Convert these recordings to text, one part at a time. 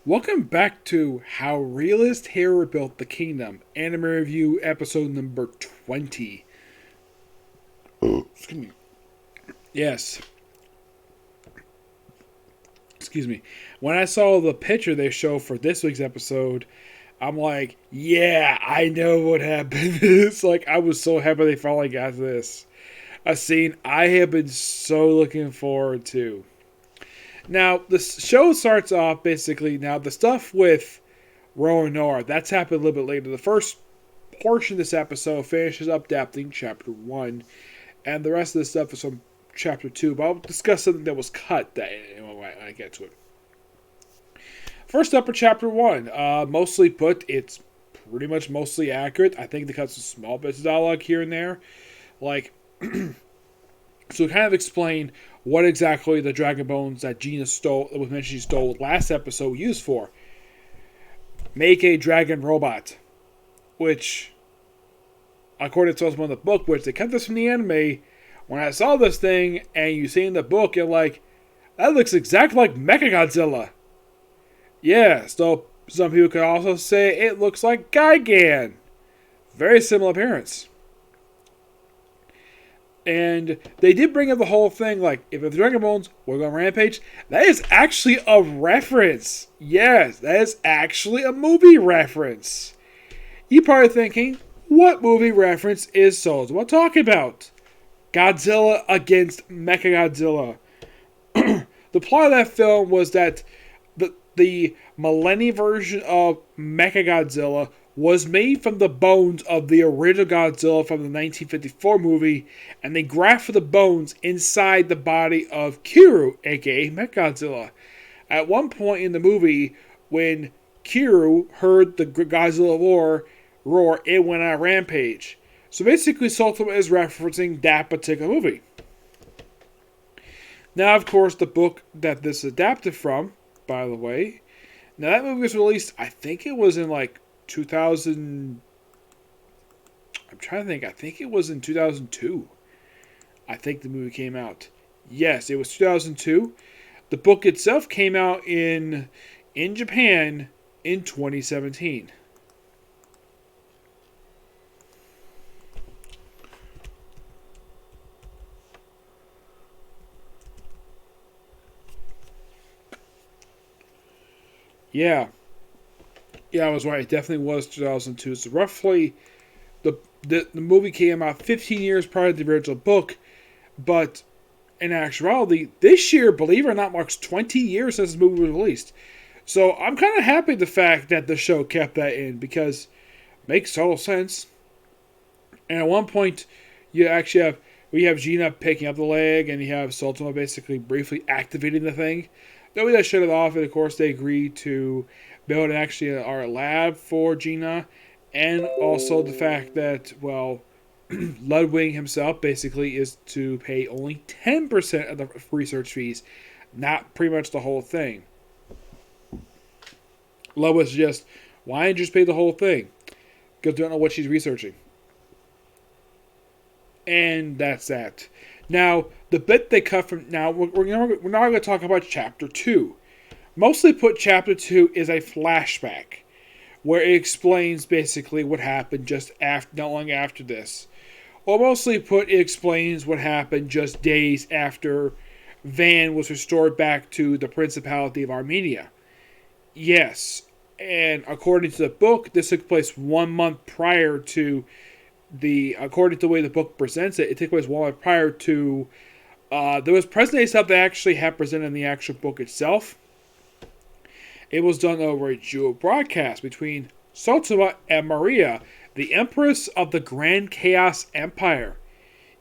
Welcome back to How Realist Hero Built the Kingdom, anime review episode number 20. Excuse me. Yes, excuse me. When I saw the picture they show for this week's episode, I'm like, yeah, I know what happened. It's like, I was so happy they finally got this. A scene I have been so looking forward to. Now, the show starts off basically, now the stuff with Roanoke, that's happened a little bit later. The first portion of this episode finishes up adapting chapter 1, and the rest of the stuff is from chapter 2, but I'll discuss something that was cut when I get to it. First up in chapter 1, mostly put, it's pretty much mostly accurate. I think they cut some small bits of dialogue here and there. Like, so kind of explain what exactly the dragon bones that Gina stole, that was mentioned she stole last episode, used for. Make a dragon robot, which, according to someone in the book, which they cut this from the anime, when I saw this thing and you see in the book, you're like, that looks exactly like Mechagodzilla. Yeah, so some people could also say it looks like Gigan. Very similar appearance. And they did bring up the whole thing, like, if the Dragon Bones were going Rampage, that is actually a reference. Yes, that is actually a movie reference. You're probably thinking, what movie reference is Soulsma talking about? Godzilla against Mechagodzilla. The plot of that film was that the millennium version of Mechagodzilla was made from the bones of the original Godzilla from the 1954 movie, and they grafted the bones inside the body of Kiryu, aka Mechagodzilla. At one point in the movie, when Kiryu heard the Godzilla roar, it went on a rampage. So basically, Sultana is referencing that particular movie. Now, of course, the book that this is adapted from, by the way, now that movie was released, I think it was in like 2000. I'm trying to think. I think it was in 2002. I think the movie came out. Yes, it was 2002. The book itself came out in Japan in 2017. Yeah. Yeah, I was right. It definitely was 2002. So roughly, the movie came out 15 years prior to the original book, but in actuality, this year, believe it or not, marks 20 years since the movie was released. So I'm kind of happy the fact that the show kept that in, because it makes total sense. And at one point, we have Gina picking up the leg, and you have Sultana basically briefly activating the thing. Then we just shut it off, and of course they agreed to build actually our lab for Gina, and also the fact that, well, Ludwig himself basically is to pay only 10% of the research fees, not pretty much the whole thing. Ludwig just, why didn't you just pay the whole thing? Because they don't know what she's researching. And that's that. Now, the bit they cut from, now we're not going to talk about chapter 2. Mostly put, chapter 2 is a flashback where it explains basically what happened just after, not long after this. Or mostly put, it explains what happened just days after Van was restored back to the Principality of Armenia. Yes, and according to the book, this took place 1 month prior to according to the way the book presents it, it took place 1 month prior to, there was present day stuff that actually had presented in the actual book itself. It was done over a dual broadcast between Sotsuma and Maria, the Empress of the Grand Chaos Empire.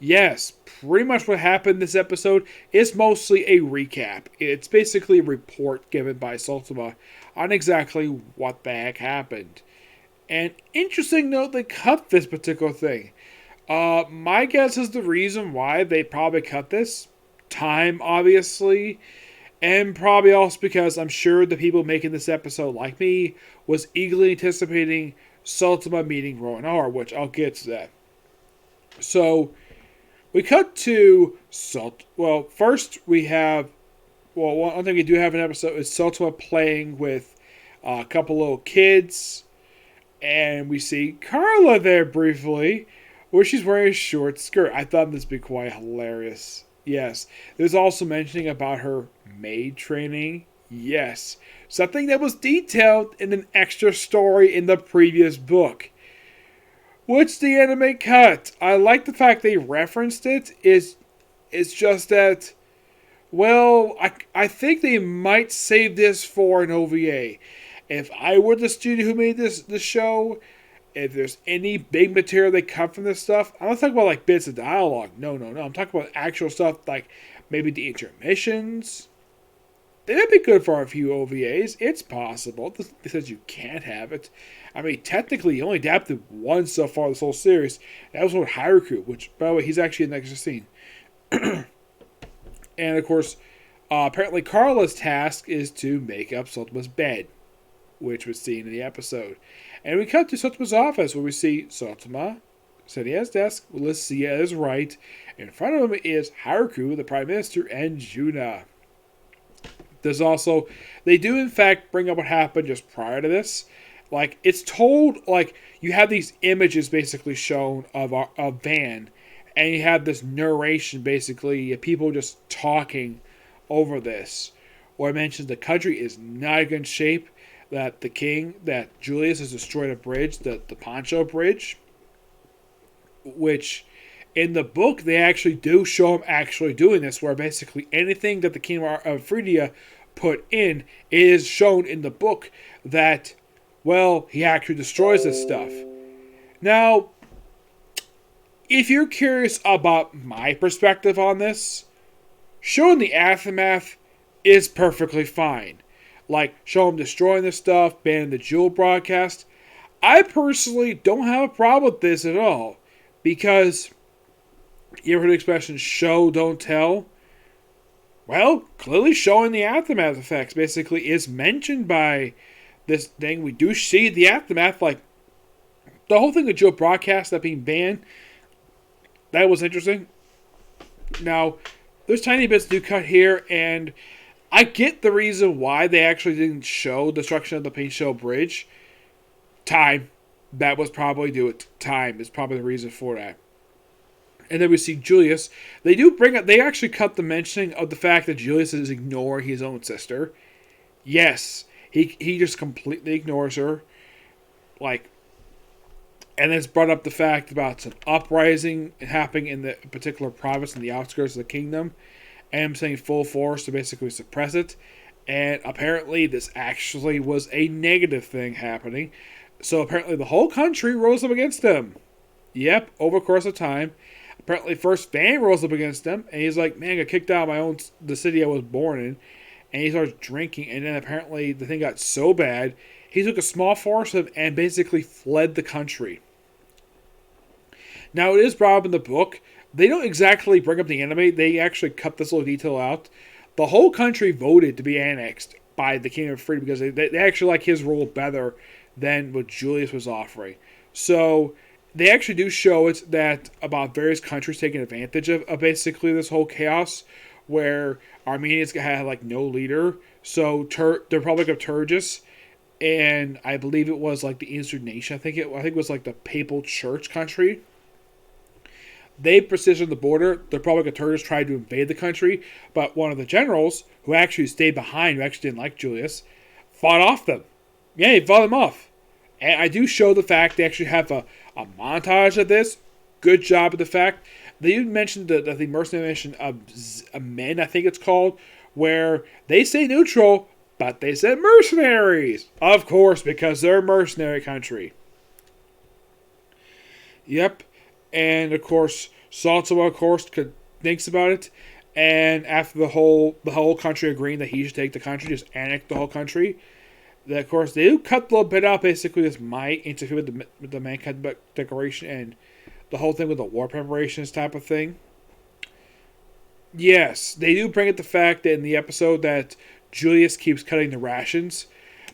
Yes, pretty much what happened this episode is mostly a recap. It's basically a report given by Sotsuma on exactly what the heck happened. And interesting note, they cut this particular thing. My guess is the reason why they probably cut this. Time, obviously. And probably also because I'm sure the people making this episode, like me, was eagerly anticipating Sultana meeting Roanoke, which I'll get to that. So, we cut to first we have, one thing we do have an episode is Sultana playing with a couple little kids, and we see Carla there briefly, where she's wearing a short skirt. I thought this would be quite hilarious. Yes. There's also mentioning about her maid training. Yes. Something that was detailed in an extra story in the previous book. Which the anime cut. I like the fact they referenced it. It's just that, well, I think they might save this for an OVA. If I were the studio who made the show, if there's any big material they cut from this stuff, I'm not talking about like bits of dialogue. No. I'm talking about actual stuff like maybe the intermissions. That'd be good for a few OVAs. It's possible. This says you can't have it. I mean, technically, you only adapted one so far this whole series. That was with Haruku, which, by the way, he's actually in the next scene. And, of course, apparently Carla's task is to make up Sotoma's bed, which was seen in the episode. And we cut to Sotoma's office, where we see Sotoma sitting at his desk with Lucia at his right. In front of him is Haruku, the Prime Minister, and Juna. There's also, they do in fact bring up what happened just prior to this. Like, it's told, like, you have these images basically shown of a van, and you have this narration basically, people just talking over this. Or it mentions the country is not in good shape, that the king, that Julius has destroyed a bridge, the Poncho Bridge, which in the book they actually do show him actually doing this, where basically anything that the king of Phrygia put in is shown in the book that, well, he actually destroys this stuff. Now, if you're curious about my perspective on this, showing the aftermath is perfectly fine. Like, show him destroying this stuff, banning the Jewel broadcast. I personally don't have a problem with this at all. Because, you ever heard the expression, show, don't tell? Well, clearly showing the aftermath effects basically is mentioned by this thing. We do see the aftermath, like, the whole thing with Jewel broadcast, that being banned, that was interesting. Now, there's tiny bits to cut here, and I get the reason why they actually didn't show destruction of the Pinchot Bridge. Time. That was probably due to time. Is probably the reason for that. And then we see Julius. They do bring up, they actually cut the mentioning of the fact that Julius is ignoring his own sister. Yes. He just completely ignores her. Like, and it's brought up the fact about some uprising happening in the particular province in the outskirts of the kingdom. And I'm saying full force to basically suppress it. And apparently this actually was a negative thing happening. So apparently the whole country rose up against him. Yep, over the course of time. Apparently first Van rose up against him. And he's like, man, I got kicked out of the city I was born in. And he starts drinking. And then apparently the thing got so bad, he took a small force of and basically fled the country. Now it is brought up in the book. They don't exactly bring up the anime. They actually cut this little detail out. The whole country voted to be annexed by the King of Freedom because they actually like his rule better than what Julius was offering. So they actually do show it that about various countries taking advantage of basically this whole chaos where Armenians had like no leader. So the Republic of Turgis and I believe it was like the Eastern Nation. I think it was like the Papal Church country. They positioned the border. The Republic of Turgis tried to invade the country, but one of the generals, who actually stayed behind, who actually didn't like Julius, fought off them. Yeah, he fought them off. And I do show the fact they actually have a montage of this. Good job with the fact. They even mentioned the mercenary mission of Men, I think it's called, where they say neutral, but they said mercenaries. Of course, because they're a mercenary country. Yep. And of course, Salto, of course, thinks about it. And after the whole country agreeing that he should take the country, just annex the whole country. That of course they do cut a little bit out. Basically, this might interfere with the Mankind Declaration and the whole thing with the war preparations type of thing. Yes, they do bring up the fact that in the episode that Julius keeps cutting the rations.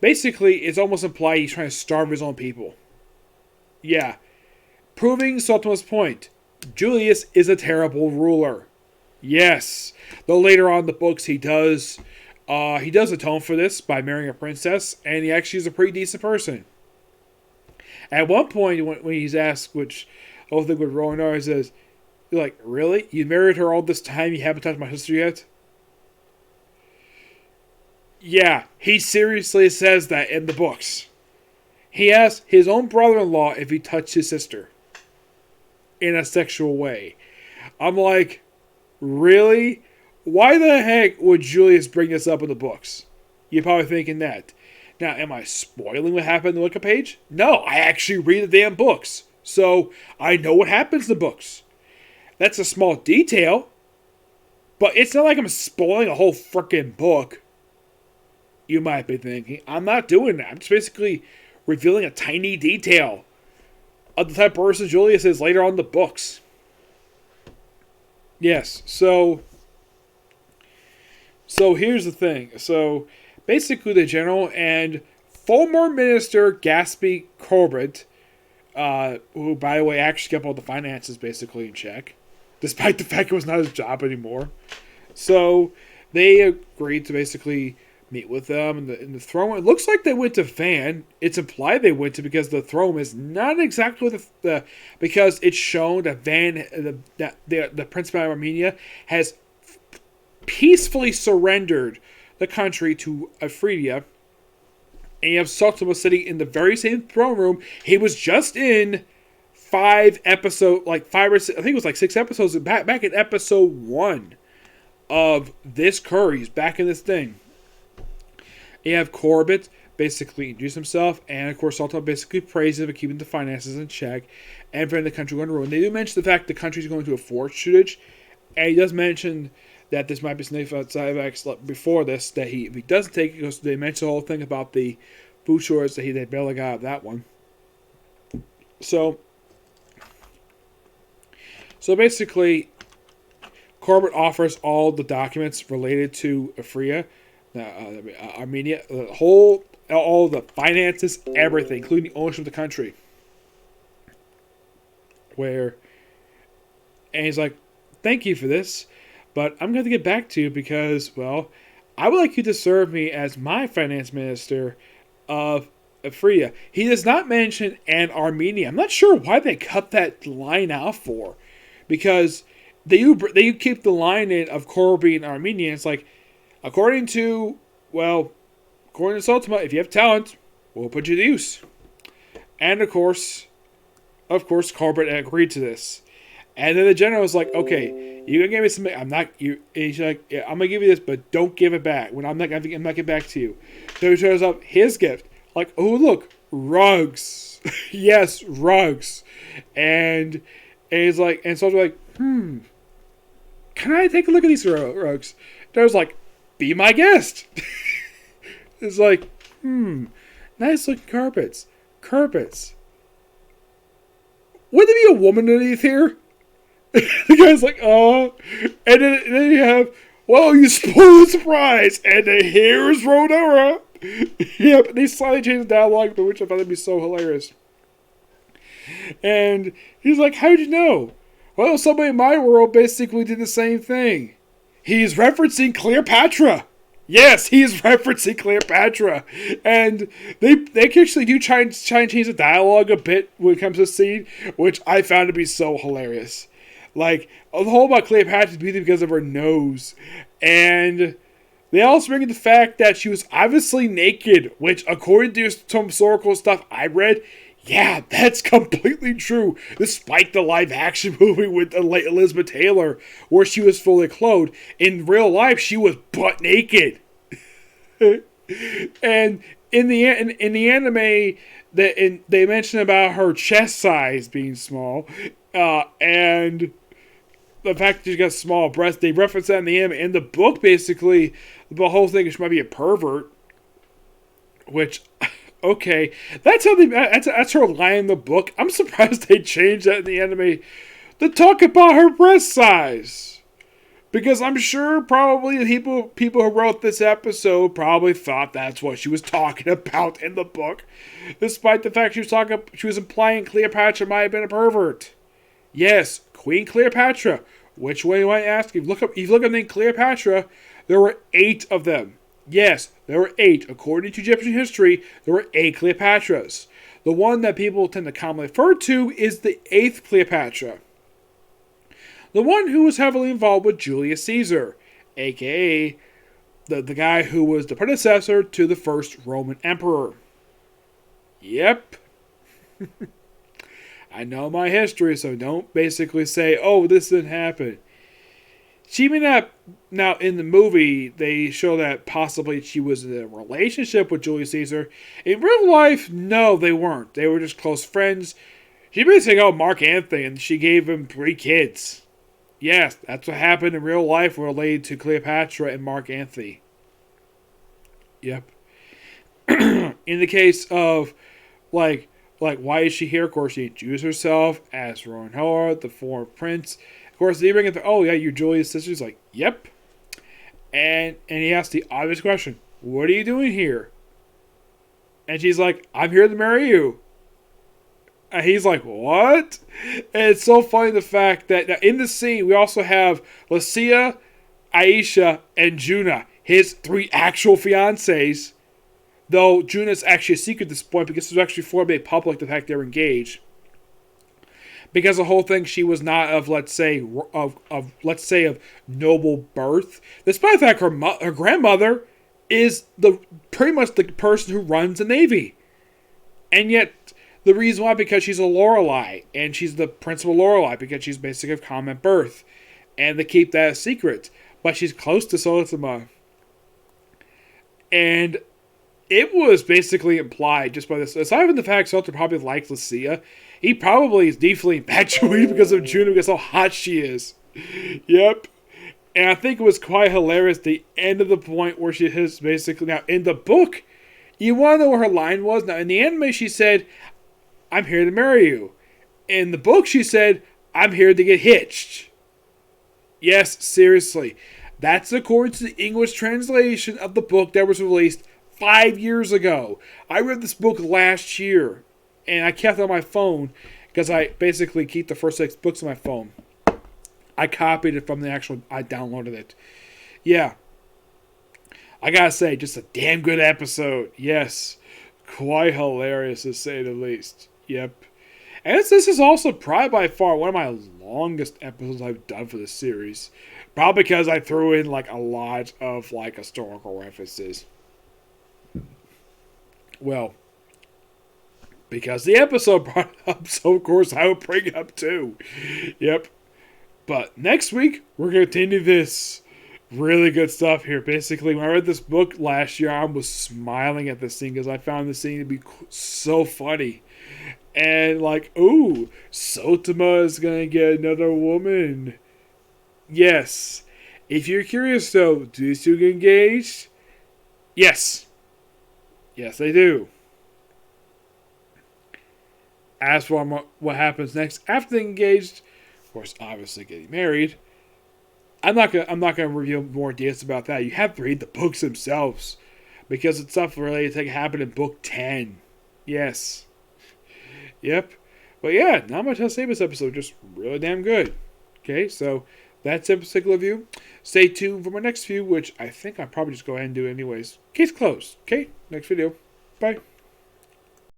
Basically, it's almost implied he's trying to starve his own people. Yeah. Proving Sotoma's point. Julius is a terrible ruler. Yes. Though later on in the books he does He does atone for this by marrying a princess, and he actually is a pretty decent person. At one point, when he's asked, which I don't think would Rowan are, he says, "You're like, really? You married her all this time? You haven't touched my sister yet?" Yeah, he seriously says that in the books. He asked his own brother-in-law if he touched his sister in a sexual way. I'm like, really? Why the heck would Julius bring this up in the books? You're probably thinking that. Now, am I spoiling what happened in the Wiki page? No, I actually read the damn books. So, I know what happens in the books. That's a small detail. But it's not like I'm spoiling a whole freaking book. You might be thinking. I'm not doing that. I'm just basically revealing a tiny detail of the type of person Julius is later on in the books. Yes, so here's the thing. So basically the general and former minister Gatsby Corbett, who by the way actually kept all the finances basically in check, despite the fact it was not his job anymore. So they agreed to basically meet with them in the throne. It looks like they went to Van. It's implied they went to because the throne is not exactly because it's shown that Van, the Principality of Armenia, has peacefully surrendered the country to Ephrata. And you have Sultan was sitting in the very same throne room he was just in 5 episodes, like 5 or 6, I think it was like 6 episodes back in episode 1 of this Curry's back in this thing. You have Corbett basically introduce himself, and of course Sultan basically praises him for keeping the finances in check and preventing the country going to ruin. They do mention the fact the country is going to a forest shortage, and he does mention that this might be something outside of before this that if he doesn't take it, because they mention the whole thing about the food shortage that they barely got out of that one. So basically, Corbett offers all the documents related to Ephrata, Armenia, all the finances, everything, including the ownership of the country. And he's like, thank you for this, but I'm going to get back to you because, well, I would like you to serve me as my finance minister of Ephrata. He does not mention an Armenia. I'm not sure why they cut that line out for, because they keep the line in of Corbett being Armenian. It's like, according to Sultima, if you have talent, we'll put you to use. And of course, Corbett agreed to this. And then the general was like, okay, you're gonna give me something. He's like, yeah, I'm gonna give you this, but don't give it back. I'm not giving back to you. So he shows up his gift. Like, oh look, rugs. Yes, rugs. And he's like, and so I was like, can I take a look at these rugs? And I was like, be my guest. It's like, nice looking carpets. Wouldn't there be a woman underneath here? The guy's like, oh. And then you have, well, you spoiled the surprise. And then here's Rodora. Yep, and they slightly changed the dialogue, but which I thought would be so hilarious. And he's like, how'd you know? Well, somebody in my world basically did the same thing. He's referencing Cleopatra. Yes, he's referencing Cleopatra. And they actually do try and change the dialogue a bit when it comes to the scene, which I found to be so hilarious. Like, the whole about Cleopatra's beauty because of her nose. And they also bring in the fact that she was obviously naked, which, according to some historical stuff I read, yeah, that's completely true. Despite the live-action movie with the late Elizabeth Taylor, where she was fully clothed, in real life she was butt naked. And in the anime, they mention about her chest size being small, and the fact that she's got small breasts. They reference that in the anime. In the book, basically, the whole thing is she might be a pervert, which. Okay, that's her line in the book. I'm surprised they changed that in the anime to talk about her breast size, because I'm sure probably the people who wrote this episode probably thought that's what she was talking about in the book, despite the fact she was implying Cleopatra might have been a pervert. Yes, Queen Cleopatra. Which way you might ask? If you look up the name Cleopatra, there were 8 of them. Yes, there were 8. According to Egyptian history, there were 8 Cleopatras. The one that people tend to commonly refer to is the 8th Cleopatra. The one who was heavily involved with Julius Caesar, aka the guy who was the predecessor to the first Roman emperor. Yep. I know my history, so don't basically say, oh, this didn't happen. She may not. Now, in the movie, they show that possibly she was in a relationship with Julius Caesar. In real life, no, they weren't. They were just close friends. She basically got Mark Antony, and she gave him 3 kids. Yes, that's what happened in real life related to Cleopatra and Mark Antony. Yep. In the case of, why is she here? Of course, she introduced herself as Rohan Howard, the former prince. Of course, they bring it to, oh yeah, you're Julius' sister. He's like, yep. And he asks the obvious question, what are you doing here? And she's like, I'm here to marry you. And he's like, what? And it's so funny the fact that now in the scene, we also have Lucia, Aisha, and Juna, his 3 actual fiancés. Though Juna's actually a secret at this point because it was actually before made public the fact they were engaged. Because the whole thing, she was not of, let's say, of noble birth. Despite the fact her grandmother is pretty much the person who runs the Navy. And yet, the reason why, because she's a Lorelei, and she's the principal Lorelei, because she's basically of common birth. And they keep that a secret. But she's close to Solitama. And it was basically implied just by this. Aside from the fact Sultan probably likes Lucia, he probably is deeply infatuated because of Juno, because how hot she is. Yep. And I think it was quite hilarious the end of the point where she has basically, now in the book, you want to know what her line was? Now in the anime she said, I'm here to marry you. In the book she said, I'm here to get hitched. Yes, seriously. That's according to the English translation of the book that was released 5 years ago. I read this book last year, and I kept it on my phone because I basically keep the first 6 books on my phone. I copied it from the actual, I downloaded it. Yeah. I gotta say, just a damn good episode. Yes. Quite hilarious to say the least. Yep. And this is also probably by far one of my longest episodes I've done for this series. Probably because I threw in a lot of historical references. Well, because the episode brought it up, so of course I will bring it up too. Yep. But next week, we're going to continue this really good stuff here. Basically, when I read this book last year, I was smiling at this scene because I found this scene to be so funny. And ooh, Sotama is going to get another woman. Yes. If you're curious though, do these 2 get engaged? Yes. Yes, they do. As for what happens next after they engaged, of course, obviously getting married, I'm not gonna reveal more details about that. You have to read the books themselves because it's stuff related to happen in book 10. Yes. Yep. But yeah, not much else to say about this episode. Just really damn good. Okay, so that's a particular review. Stay tuned for my next view, which I think I'll probably just go ahead and do anyways. Case closed. Okay, next video. Bye.